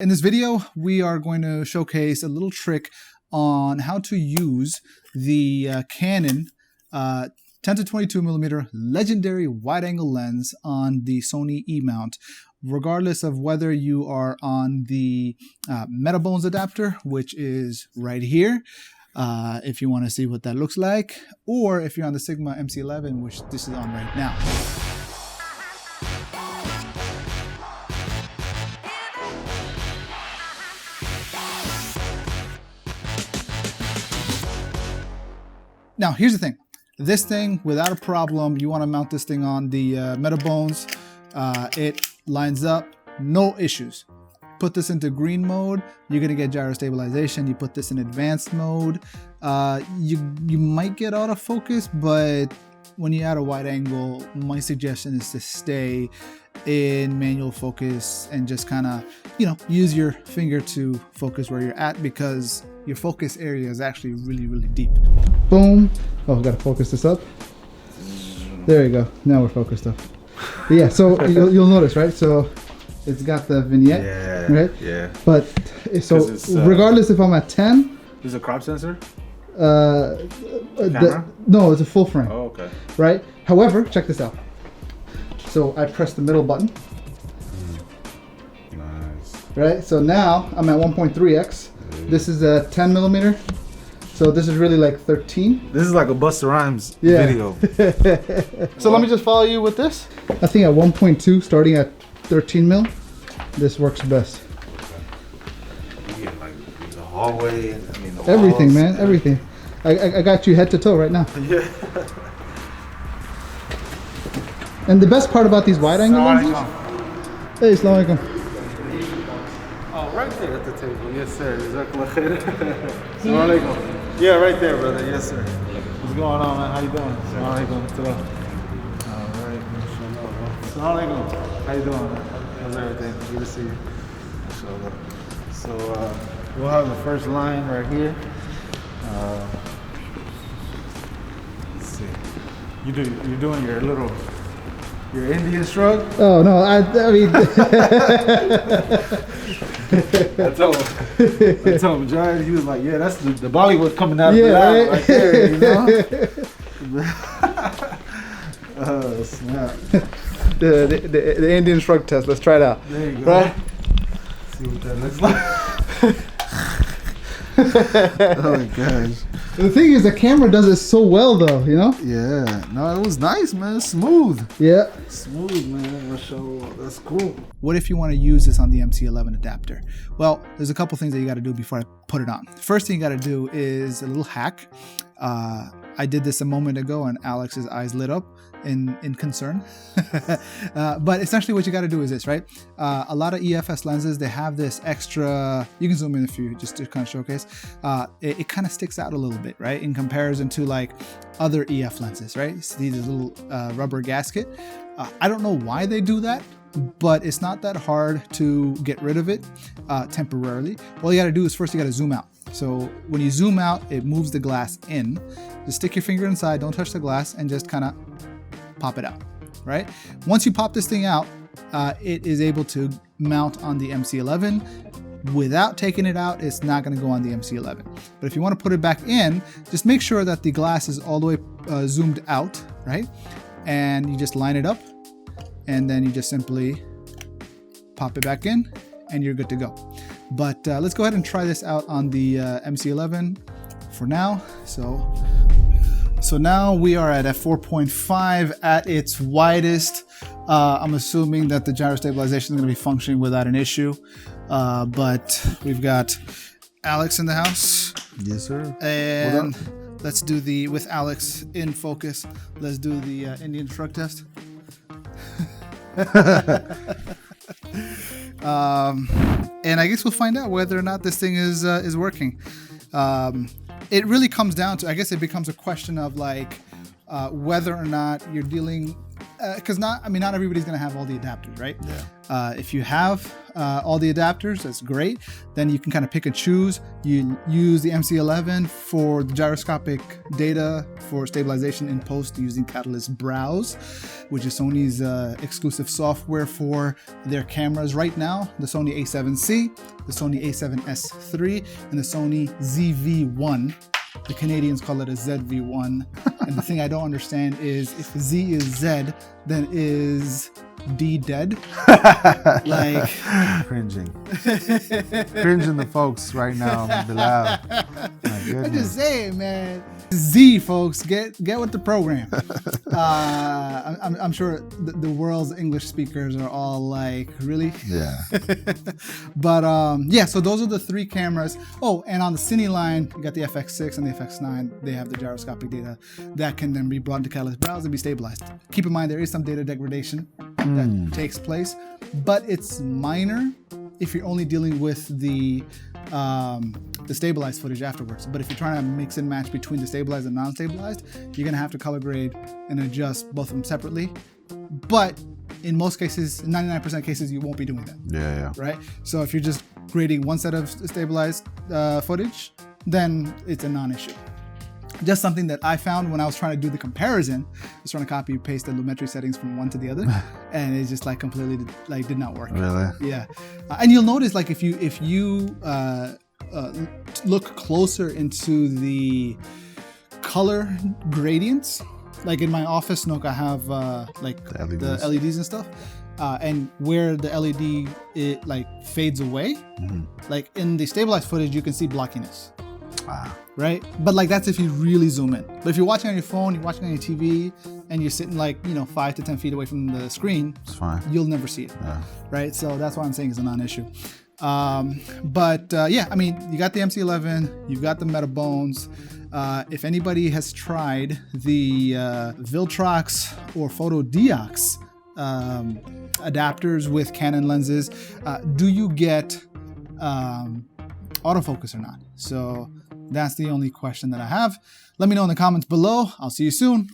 In this video, we are going to showcase a little trick on how to use the Canon 10 to 22 millimeter legendary wide-angle lens on the Sony E-mount, regardless of whether you are on the Metabones adapter, which is right here, if you want to see what that looks like, or if you're on the Sigma MC-11, which this is on right now. Now, here's the thing. This thing, without a problem, you want to mount this thing on the Metabones. It lines up, no issues. Put this into green mode, you're going to get gyro stabilization. You put this in advanced mode, you might get autofocus, but when you add a wide angle, my suggestion is to stay in manual focus and just kind of, use your finger to focus where you're at, because your focus area is actually really, really deep. Boom. Oh, I've got to focus this up. There you go. Now we're focused up. But yeah, so you'll notice, right? So it's got the vignette, right? Yeah. But so regardless if I'm at 10. Is it a crop sensor? No, it's a full frame. Oh, okay. Right? However, check this out. So I press the middle button. Nice. Right? So now I'm at 1.3x. This is a 10 millimeter. So this is really like 13. This is like a Busta Rhymes video. So let me just follow you with this. I think at 1.2, starting at 13 mil, this works best. You get like the hallway, the everything, walls, man, everything. I got you head to toe right now. Yeah. And the best part about these wide angle lenses. Hey, Assalamu alaikum. Oh, right there at the table. Yes, sir. Assalamu alaikum. Yeah, right there, brother. Yes, sir. What's going on, man? How you doing? Assalamu alaikum. All right. Assalamu alaikum. How you doing, man? How's everything? Good to see you. Inshallah. So we'll have the first line right here. Let's see. You're doing your Indian shrug? Oh no, I mean I told him, Jared, he was like, yeah, that's the Bollywood coming out of Belal right there, Oh, snap. the Indian shrug test, let's try it out. There you go. Right? See what that looks like. Oh my gosh. The thing is, the camera does it so well though, Yeah. No, it was nice, man. Smooth. Yeah. Smooth, man. That's cool. What if you want to use this on the MC-11 adapter? Well, there's a couple things that you got to do before I put it on. First thing you got to do is a little hack. I did this a moment ago and Alex's eyes lit up in concern. But essentially what you got to do is this, right? A lot of EFS lenses, they have this extra, you can zoom in if you just to kind of showcase, it kind of sticks out a little bit, right? In comparison to like other EF lenses, right? So these little rubber gasket. I don't know why they do that, but it's not that hard to get rid of it temporarily. All you got to do is first you got to zoom out. So when you zoom out, it moves the glass in. Just stick your finger inside, don't touch the glass, and just kind of pop it out, right? Once you pop this thing out, it is able to mount on the MC-11. Without taking it out, it's not going to go on the MC-11. But if you want to put it back in, just make sure that the glass is all the way zoomed out, right? And you just line it up, and then you just simply pop it back in, and you're good to go. But let's go ahead and try this out on the MC-11 for now. So now we are at f4.5 at its widest. I'm assuming that the gyro stabilization is going to be functioning without an issue. But we've got Alex in the house. Yes, sir. And let's do with Alex in focus, let's do the Indian shrug test. And I guess we'll find out whether or not this thing is working. It really comes down to, I guess it becomes a question of like whether or not you're dealing because not everybody's gonna have all the adapters, right? Yeah. If you have all the adapters, that's great. Then you can kind of pick and choose. You use the MC-11 for the gyroscopic data for stabilization in post using Catalyst Browse, which is Sony's exclusive software for their cameras right now. The Sony A7C, the Sony A7S III, and the Sony ZV-1. The Canadians call it a ZV-1. And the thing I don't understand is if Z is Z, then is D dead? Like cringing the folks right now, Belal. My goodness. I'm just saying, man. Z, folks, get with the program. I'm sure the world's English speakers are all like, really? Yeah. But yeah, so those are the three cameras. Oh, and on the Cine line, you got the FX6 and the FX9. They have the gyroscopic data that can then be brought into Catalyst Browse and be stabilized. Keep in mind, there is some data degradation that takes place, but it's minor if you're only dealing with the stabilized footage afterwards. But if you're trying to mix and match between the stabilized and non-stabilized, you're gonna have to color grade and adjust both of them separately. But in most cases, 99% of cases, you won't be doing that. Yeah. Right? So if you're just grading one set of stabilized footage, then it's a non-issue. Just something that I found when I was trying to do the comparison, I was trying to copy and paste the lumetri settings from one to the other, and it just like completely did not work. Really? Yeah. And you'll notice like if you look closer into the color gradients, like in my office nook, I have like the LEDs and stuff, and where the LED fades away, like in the stabilized footage, you can see blockiness. Wow. Right? But like that's if you really zoom in. But if you're watching on your phone, you're watching on your TV, and you're sitting 5 to 10 feet away from the screen, it's fine. You'll never see it. Yeah. Right? So that's why I'm saying it's a non-issue. Yeah, I mean, you got the MC-11, you've got the Metabones. If anybody has tried the Viltrox or Photodiox adapters with Canon lenses, do you get autofocus or not? So that's the only question that I have. Let me know in the comments below. I'll see you soon.